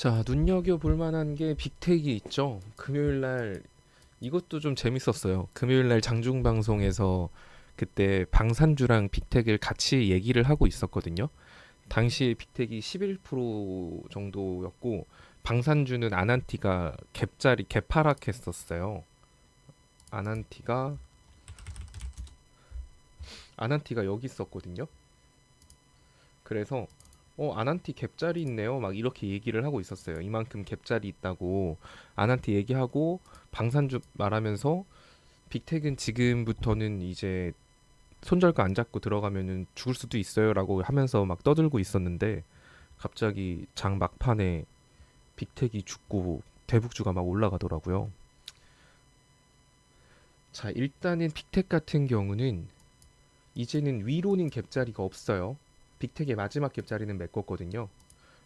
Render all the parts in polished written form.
자, 눈여겨볼 만한 게 빅테크 있죠. 금요일 날 이것도 좀 재밌었어요. 금요일 날 장중 방송에서 그때 방산주랑 빅텍을 같이 얘기를 하고 있었거든요. 당시에 빅텍이 11% 정도였고 방산주는 아난티가 갭자리 개파락했었어요. 아난티가 아난티가 여기 있었거든요. 그래서 아난티 갭자리 있네요. 막 이렇게 얘기를 하고 있었어요. 이만큼 갭자리 있다고 아난티 얘기하고 방산주 말하면서 빅텍은 지금부터는 이제 손절가 안 잡고 들어가면은 죽을 수도 있어요라고 하면서 막 떠들고 있었는데 갑자기 장 막판에 빅텍이 죽고 대북주가 막 올라가더라고요. 자, 일단은 빅텍 같은 경우는 이제는 위로는 갭자리가 없어요. 빅텍의 마지막 갭자리는 메꿨거든요.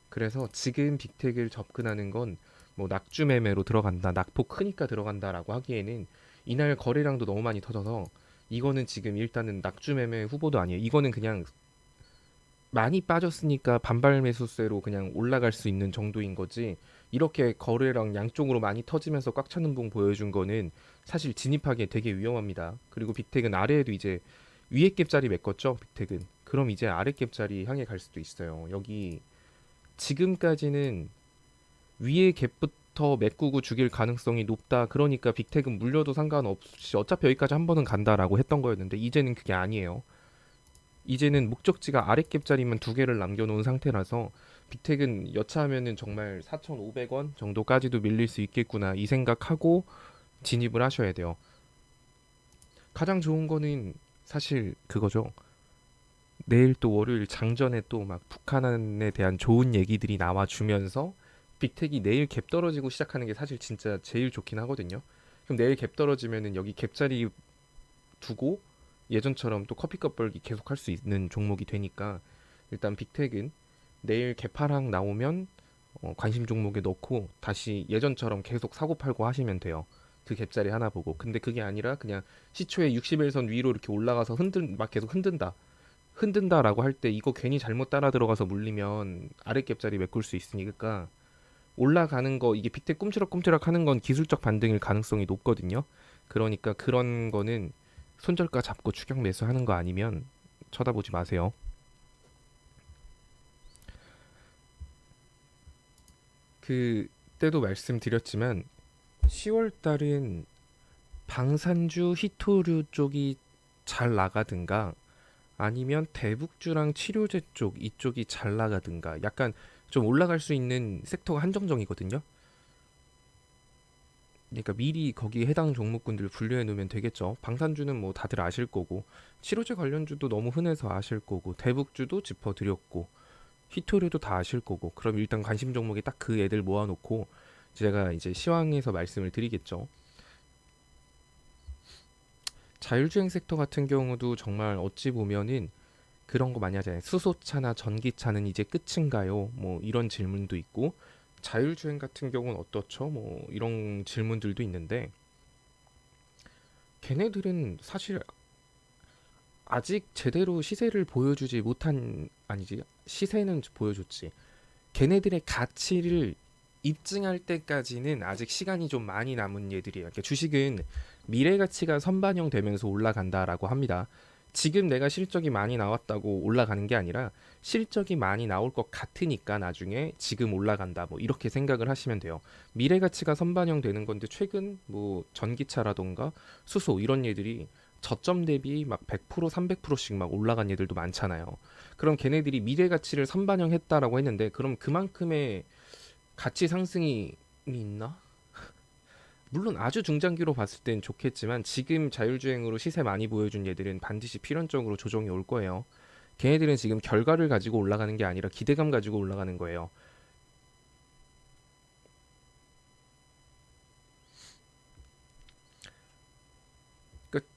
그래서 지금 빅텍을 접근하는 건 뭐 낙주 매매로 들어간다, 낙폭 크니까 들어간다라고 하기에는 이날 거래량도 너무 많이 터져서 이거는 지금 일단은 낙주 매매 후보도 아니에요. 이거는 그냥 많이 빠졌으니까 반발 매수세로 그냥 올라갈 수 있는 정도인 거지. 이렇게 거래량 양쪽으로 많이 터지면서 꽉 차는 봉 보여준 거는 사실 진입하기에 되게 위험합니다. 그리고 빅텍은 아래에도 이제 위에 갭자리 메꿨죠, 빅텍은. 그럼 이제 아래 갭자리 향해 갈 수도 있어요. 여기 지금까지는 위에 갭부터 메꾸고 죽일 가능성이 높다. 그러니까 빅텍은 물려도 상관없이 어차피 여기까지 한 번은 간다라고 했던 거였는데 이제는 그게 아니에요. 이제는 목적지가 아래 갭자리만 두 개를 남겨놓은 상태라서 빅텍은 여차하면은 정말 4,500원 정도까지도 밀릴 수 있겠구나 이 생각하고 진입을 하셔야 돼요. 가장 좋은 거는 사실 그거죠. 내일 또 월요일 장전에 또 막 북한에 대한 좋은 얘기들이 나와주면서 빅텍이 내일 갭 떨어지고 시작하는 게 사실 진짜 제일 좋긴 하거든요. 그럼 내일 갭 떨어지면은 여기 갭자리 두고 예전처럼 또 커피값 벌기 계속 할 수 있는 종목이 되니까 일단 빅텍은 내일 개파락 나오면 관심 종목에 넣고 다시 예전처럼 계속 사고 팔고 하시면 돼요. 그 갭자리 하나 보고. 근데 그게 아니라 그냥 시초에 61선 위로 이렇게 올라가서 막 계속 흔든다라고 할 때 이거 괜히 잘못 따라 들어가서 물리면 아래 갭자리 메꿀 수 있으니까 올라가는 거 이게 빅텍 꿈치락꿈치락 하는 건 기술적 반등일 가능성이 높거든요. 그러니까 그런 거는 손절가 잡고 추격 매수하는 거 아니면 쳐다보지 마세요. 그때도 말씀드렸지만 10월 달은 방산주, 히토류 쪽이 잘 나가든가 아니면 대북주랑 치료제 쪽 이쪽이 잘 나가든가 약간 좀 올라갈 수 있는 섹터가 한정적이거든요. 그러니까 미리 거기 해당 종목군들 분류해 놓으면 되겠죠. 방산주는 뭐 다들 아실 거고, 치료제 관련주도 너무 흔해서 아실 거고, 대북주도 짚어드렸고, 히토류도 다 아실 거고. 그럼 일단 관심 종목에 딱 그 애들 모아놓고 제가 이제 시황에서 말씀을 드리겠죠. 자율주행 섹터 같은 경우도 정말 어찌 보면은 그런 거 많이 하잖아요. 수소차나 전기차는 이제 끝인가요? 뭐 이런 질문도 있고, 자율주행 같은 경우는 어떻죠? 뭐 이런 질문들도 있는데 걔네들은 사실 아직 제대로 시세를 보여주지 못한 아니지 시세는 보여줬지 걔네들의 가치를 입증할 때까지는 아직 시간이 좀 많이 남은 얘들이에요. 그러니까 주식은 미래 가치가 선반영되면서 올라간다라고 합니다. 지금 내가 실적이 많이 나왔다고 올라가는 게 아니라 실적이 많이 나올 것 같으니까 나중에 지금 올라간다 뭐 이렇게 생각을 하시면 돼요. 미래 가치가 선반영되는 건데 최근 뭐 전기차라던가 수소 이런 얘들이 저점 대비 막 100% 300%씩 막 올라간 얘들도 많잖아요. 그럼 걔네들이 미래 가치를 선반영했다라고 했는데 그럼 그만큼의 가치 상승이 있나? 물론 아주 중장기로 봤을 땐 좋겠지만 지금 자율주행으로 시세 많이 보여준 얘들은 반드시 필연적으로 조정이 올 거예요. 걔네들은 지금 결과를 가지고 올라가는 게 아니라 기대감 가지고 올라가는 거예요. 그러니까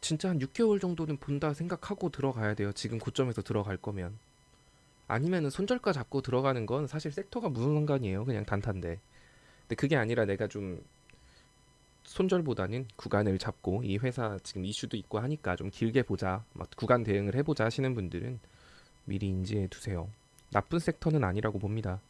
진짜 한 6개월 정도는 본다 생각하고 들어가야 돼요. 지금 고점에서 들어갈 거면. 아니면은 손절가 잡고 들어가는 건 사실 섹터가 무슨 상관이에요. 그냥 단타인데. 근데 그게 아니라 내가 좀 손절보다는 구간을 잡고 이 회사 지금 이슈도 있고 하니까 좀 길게 보자, 막 구간 대응을 해보자 하시는 분들은 미리 인지해 두세요. 나쁜 섹터는 아니라고 봅니다.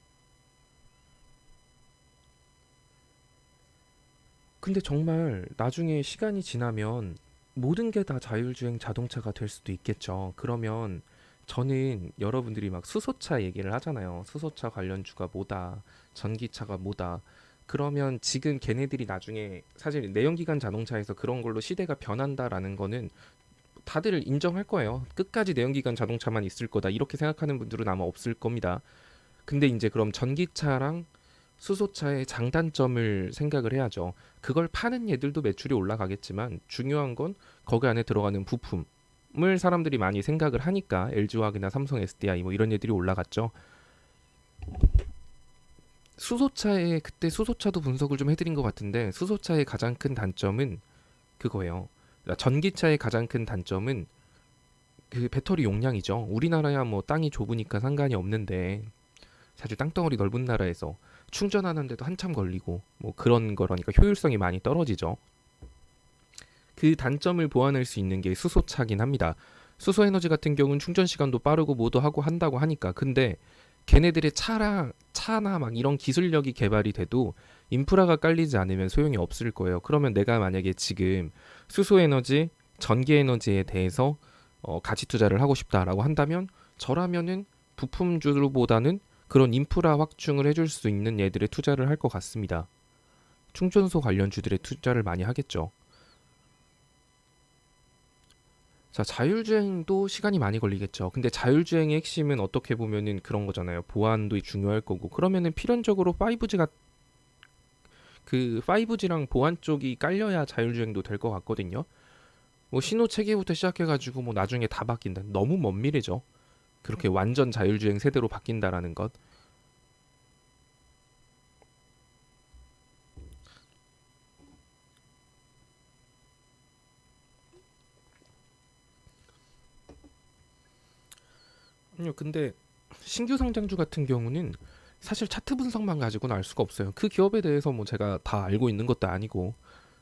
근데 정말 나중에 시간이 지나면 모든 게 다 자율주행 자동차가 될 수도 있겠죠. 그러면 저는 여러분들이 막 수소차 얘기를 하잖아요. 수소차 관련주가 뭐다, 전기차가 뭐다. 그러면 지금 걔네들이 나중에 사실 내연기관 자동차에서 그런 걸로 시대가 변한다라는 거는 다들 인정할 거예요. 끝까지 내연기관 자동차만 있을 거다. 이렇게 생각하는 분들은 아마 없을 겁니다. 근데 이제 그럼 전기차랑 수소차의 장단점을 생각을 해야죠. 그걸 파는 얘들도 매출이 올라가겠지만 중요한 건 거기 안에 들어가는 부품을 사람들이 많이 생각을 하니까 LG화학이나 삼성 SDI 뭐 이런 애들이 올라갔죠. 수소차의 그때 수소차도 분석을 좀 해드린 것 같은데 수소차의 가장 큰 단점은 그거예요. 그러니까 전기차의 가장 큰 단점은 그 배터리 용량이죠. 우리나라야 뭐 땅이 좁으니까 상관이 없는데 사실 땅덩어리 넓은 나라에서 충전하는데도 한참 걸리고 뭐 그런 거라니까 효율성이 많이 떨어지죠. 그 단점을 보완할 수 있는 게 수소차긴 합니다. 수소 에너지 같은 경우는 충전 시간도 빠르고 뭐도 하고 한다고 하니까 근데 걔네들의 차나 막 이런 기술력이 개발이 돼도 인프라가 깔리지 않으면 소용이 없을 거예요. 그러면 내가 만약에 지금 수소 에너지, 전기 에너지에 대해서 가치 투자를 하고 싶다라고 한다면 저라면은 부품주보다는 그런 인프라 확충을 해줄 수 있는 얘들에 투자를 할 것 같습니다. 충전소 관련주들에 투자를 많이 하겠죠. 자, 자율주행도 시간이 많이 걸리겠죠. 근데 자율주행의 핵심은 어떻게 보면은 그런 거잖아요. 보안도 중요할 거고. 그러면은 필연적으로 5G가 그 5G랑 보안 쪽이 깔려야 자율주행도 될 것 같거든요. 뭐 신호 체계부터 시작해가지고 뭐 나중에 다 바뀐다. 너무 먼 미래죠. 그렇게 완전 자율주행 세대로 바뀐다라는 것. 아니요, 근데 신규 상장주 같은 경우는 사실 차트 분석만 가지고는 알 수가 없어요. 그 기업에 대해서 뭐 제가 다 알고 있는 것도 아니고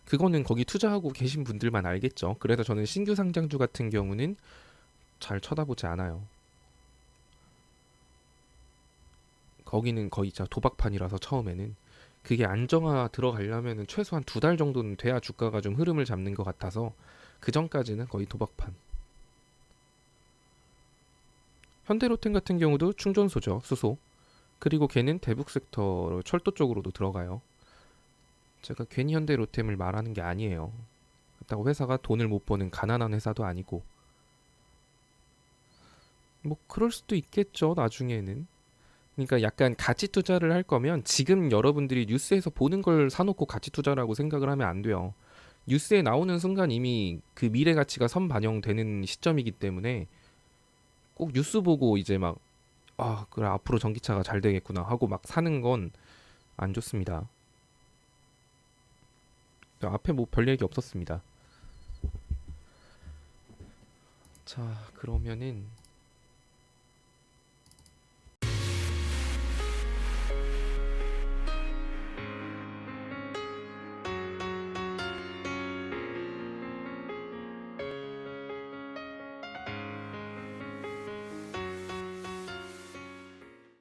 그거는 거기 투자하고 계신 분들만 알겠죠. 그래서 저는 신규 상장주 같은 경우는 잘 쳐다보지 않아요. 거기는 거의 진짜 도박판이라서 처음에는 그게 안정화 들어가려면 최소한 2달 정도는 돼야 주가가 좀 흐름을 잡는 것 같아서 그 전까지는 거의 도박판. 현대로템 같은 경우도 충전소죠, 수소. 그리고 걔는 대북 섹터 철도 쪽으로도 들어가요. 제가 괜히 현대로템을 말하는 게 아니에요. 그렇다고 회사가 돈을 못 버는 가난한 회사도 아니고 뭐 그럴 수도 있겠죠, 나중에는. 그러니까 약간 가치 투자를 할 거면 지금 여러분들이 뉴스에서 보는 걸 사놓고 가치 투자라고 생각을 하면 안 돼요. 뉴스에 나오는 순간 이미 그 미래 가치가 선반영되는 시점이기 때문에 꼭 뉴스 보고 이제 막 아, 그래 앞으로 전기차가 잘 되겠구나 하고 막 사는 건 안 좋습니다. 앞에 뭐 별 얘기 없었습니다. 자, 그러면은